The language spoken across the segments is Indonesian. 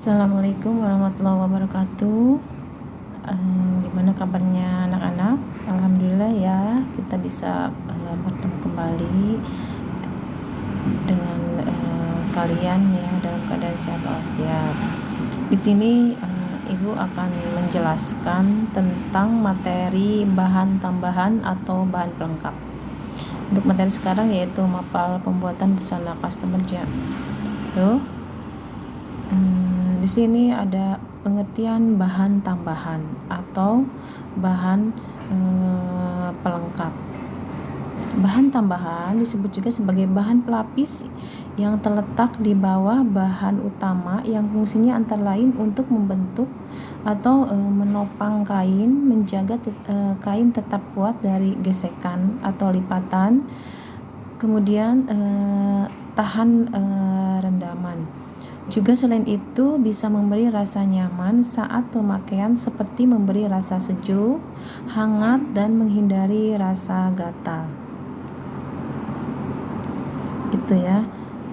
Assalamualaikum warahmatullahi wabarakatuh. Gimana kabarnya anak-anak? Alhamdulillah ya, kita bisa bertemu kembali dengan kalian ya dalam keadaan sehat walafiat. Di sini Ibu akan menjelaskan tentang materi bahan tambahan atau bahan pelengkap. Untuk materi sekarang yaitu mapal pembuatan busana custom kerja. Tuh. Di sini ada pengertian bahan tambahan atau bahan pelengkap. Bahan tambahan disebut juga sebagai bahan pelapis yang terletak di bawah bahan utama yang fungsinya antara lain untuk membentuk atau menopang kain, menjaga kain tetap kuat dari gesekan atau lipatan, kemudian tahan rendaman. Juga selain itu bisa memberi rasa nyaman saat pemakaian seperti memberi rasa sejuk, hangat, dan menghindari rasa gatal. Itu ya.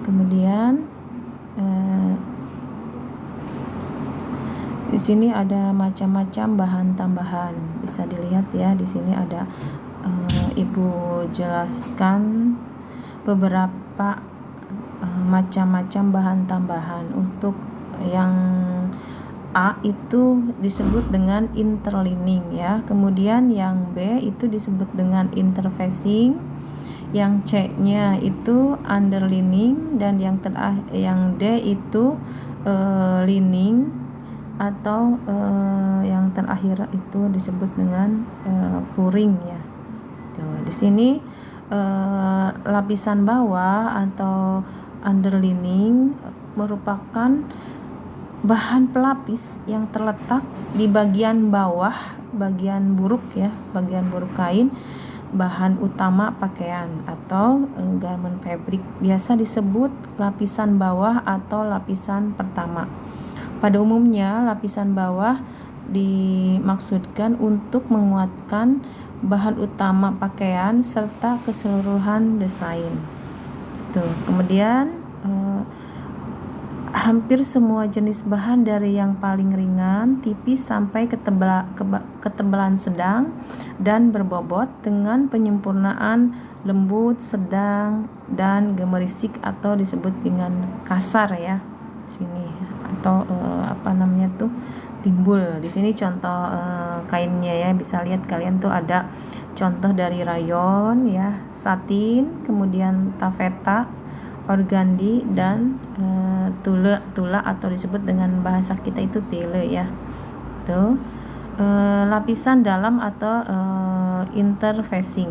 Kemudian di sini ada macam-macam bahan tambahan. Bisa dilihat ya, di sini ada Ibu jelaskan beberapa macam-macam bahan tambahan. Untuk yang A itu disebut dengan interlining ya. Kemudian yang B itu disebut dengan interfacing. Yang C-nya itu underlining dan yang D itu lining atau yang terakhir itu disebut dengan puring ya. Di sini lapisan bawah atau underlining merupakan bahan pelapis yang terletak di bagian bawah, bagian buruk ya, bagian buruk kain bahan utama pakaian atau garment fabric. Biasa disebut lapisan bawah atau lapisan pertama. Pada umumnya lapisan bawah dimaksudkan untuk menguatkan bahan utama pakaian serta keseluruhan desain. Kemudian hampir semua jenis bahan dari yang paling ringan, tipis sampai ketebalan sedang dan berbobot dengan penyempurnaan lembut, sedang, dan gemerisik atau disebut dengan kasar ya. Sini atau timbul. Di sini contoh kainnya ya, bisa lihat kalian tuh ada contoh dari rayon ya, satin, kemudian taffeta, organdi, dan tula atau disebut dengan bahasa kita itu tile ya. Tuh lapisan dalam atau interfacing.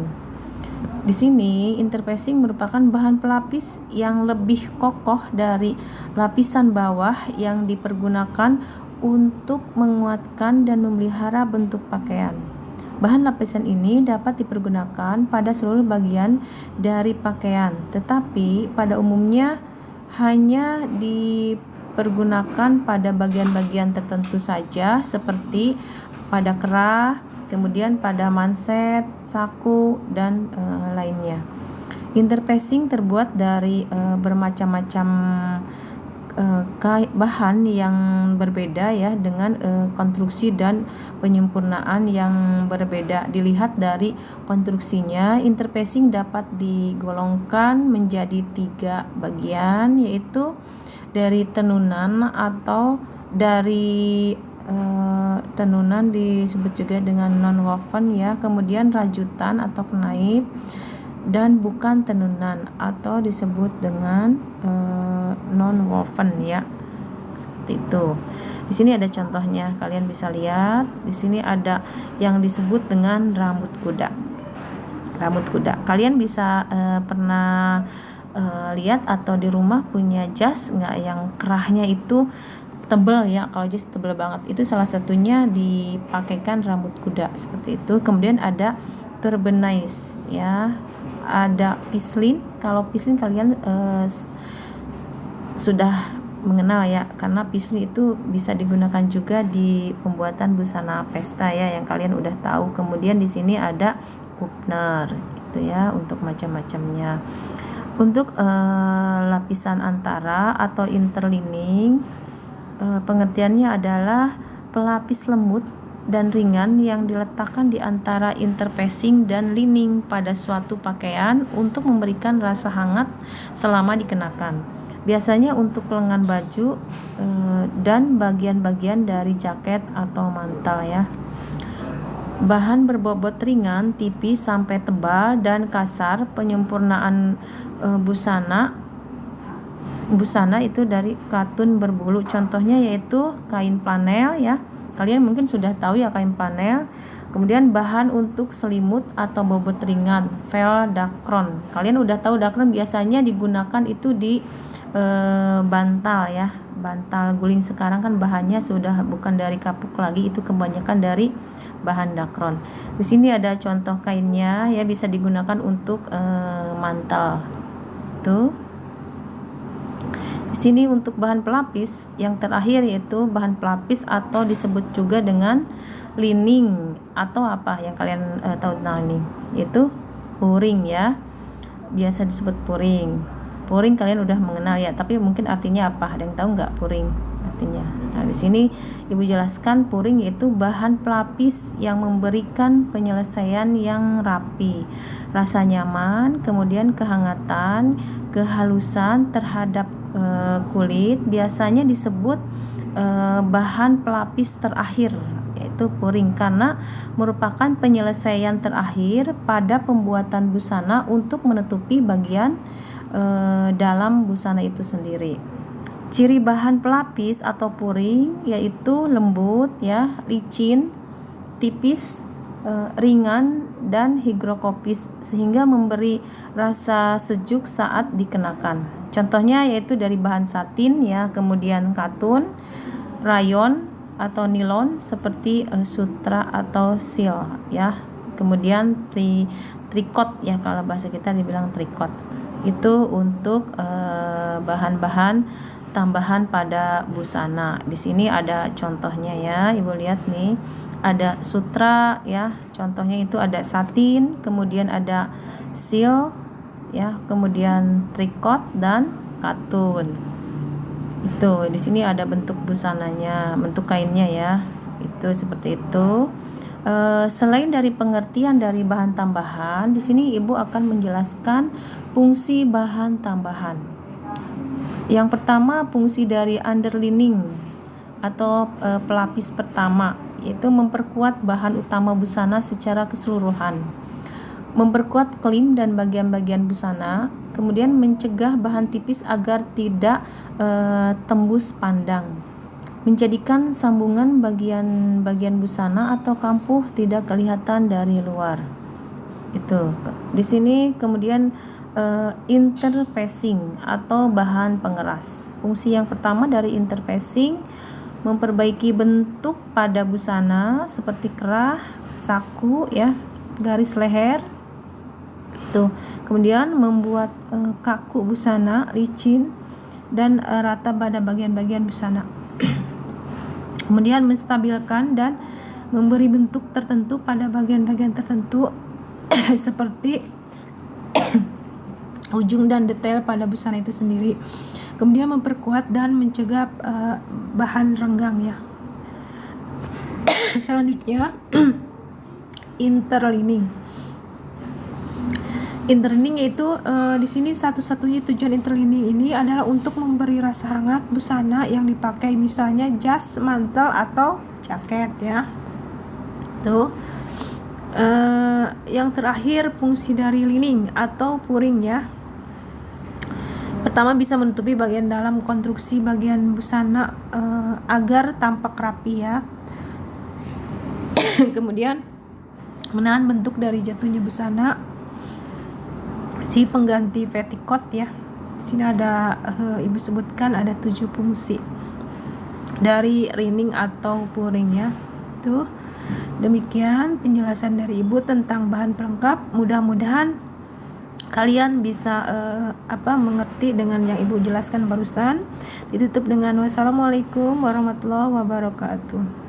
Di sini interfacing merupakan bahan pelapis yang lebih kokoh dari lapisan bawah yang dipergunakan untuk menguatkan dan memelihara bentuk pakaian. Bahan lapisan ini dapat dipergunakan pada seluruh bagian dari pakaian, tetapi pada umumnya hanya dipergunakan pada bagian-bagian tertentu saja seperti pada kerah, kemudian pada manset, saku, dan lainnya. Interfacing terbuat dari bermacam-macam bahan yang berbeda ya, dengan konstruksi dan penyempurnaan yang berbeda. Dilihat dari konstruksinya, interfacing dapat digolongkan menjadi 3 bagian, yaitu dari tenunan atau dari tenunan disebut juga dengan non-woven ya, kemudian rajutan atau kenaip, dan bukan tenunan atau disebut dengan non-woven ya, seperti itu. Di sini ada contohnya, kalian bisa lihat. Di sini ada yang disebut dengan rambut kuda. Rambut kuda. Kalian bisa pernah lihat atau di rumah punya jas nggak yang kerahnya itu tebal ya. Kalau jas tebal banget, itu salah satunya dipakaikan rambut kuda seperti itu. Kemudian ada turbanize ya, ada pislin. Kalau pislin kalian sudah mengenal ya, karena pislin itu bisa digunakan juga di pembuatan busana pesta ya, yang kalian udah tahu. Kemudian di sini ada kupner itu ya, untuk macam-macamnya. Untuk lapisan antara atau interlining Pengertiannya adalah pelapis lembut dan ringan yang diletakkan di antara interfacing dan lining pada suatu pakaian untuk memberikan rasa hangat selama dikenakan. Biasanya untuk lengan baju dan bagian-bagian dari jaket atau mantel ya. Bahan berbobot ringan, tipis sampai tebal dan kasar. Penyempurnaan busana itu dari katun berbulu. Contohnya yaitu kain flanel ya. Kalian mungkin sudah tahu ya kain flanel. Kemudian bahan untuk selimut atau bobot ringan, vel dacron. Kalian udah tahu dacron biasanya digunakan itu di bantal ya. Bantal guling sekarang kan bahannya sudah bukan dari kapuk lagi, itu kebanyakan dari bahan dacron. Di sini ada contoh kainnya ya, bisa digunakan untuk mantel. Tuh. Di sini untuk bahan pelapis yang terakhir yaitu bahan pelapis atau disebut juga dengan lining atau apa yang kalian tahu tentang lining, yaitu puring ya. Biasa disebut puring. Puring kalian udah mengenal ya, tapi mungkin artinya apa? Ada yang tahu nggak puring artinya? Nah, di sini Ibu jelaskan puring yaitu bahan pelapis yang memberikan penyelesaian yang rapi, rasa nyaman, kemudian kehangatan, kehalusan terhadap kulit. Biasanya disebut bahan pelapis terakhir yaitu puring karena merupakan penyelesaian terakhir pada pembuatan busana untuk menutupi bagian dalam busana itu sendiri. Ciri bahan pelapis atau puring yaitu lembut ya, licin, tipis, ringan dan higrokopis sehingga memberi rasa sejuk saat dikenakan. Contohnya yaitu dari bahan satin ya, kemudian katun, rayon atau nilon seperti sutra atau silk ya. Kemudian tricot ya, kalau bahasa kita dibilang tricot. Itu untuk bahan-bahan tambahan pada busana. Di sini ada contohnya ya, Ibu lihat nih. Ada sutra ya, contohnya itu ada satin, kemudian ada silk ya, kemudian tricot dan katun. Itu di sini ada bentuk busananya, bentuk kainnya ya. Itu seperti itu. Selain dari pengertian dari bahan tambahan, di sini Ibu akan menjelaskan fungsi bahan tambahan. Yang pertama, fungsi dari underlining atau pelapis pertama, yaitu memperkuat bahan utama busana secara keseluruhan, memperkuat klim dan bagian-bagian busana, kemudian mencegah bahan tipis agar tidak tembus pandang, menjadikan sambungan bagian-bagian busana atau kampuh tidak kelihatan dari luar. Itu. Di sini kemudian interfacing atau bahan pengeras. Fungsi yang pertama dari interfacing memperbaiki bentuk pada busana seperti kerah, saku ya, garis leher. Tuh. Kemudian membuat kaku busana, licin dan rata pada bagian-bagian busana. Kemudian menstabilkan dan memberi bentuk tertentu pada bagian-bagian tertentu seperti ujung dan detail pada busana itu sendiri. Kemudian memperkuat dan mencegah bahan renggang ya. Selanjutnya interlining. Interlining yaitu di sini satu-satunya tujuan interlining ini adalah untuk memberi rasa hangat busana yang dipakai, misalnya jas, mantel atau jaket ya. Tuh. Yang terakhir fungsi dari lining atau puring ya. Pertama, bisa menutupi bagian dalam konstruksi bagian busana agar tampak rapi ya. Kemudian menahan bentuk dari jatuhnya busana. Si pengganti petticoat ya. Di sini ada Ibu sebutkan ada 7 fungsi dari lining atau puring ya. Tuh. Demikian penjelasan dari Ibu tentang bahan pelengkap. Mudah-mudahan kalian bisa mengerti dengan yang Ibu jelaskan barusan. Ditutup dengan wassalamualaikum warahmatullahi wabarakatuh.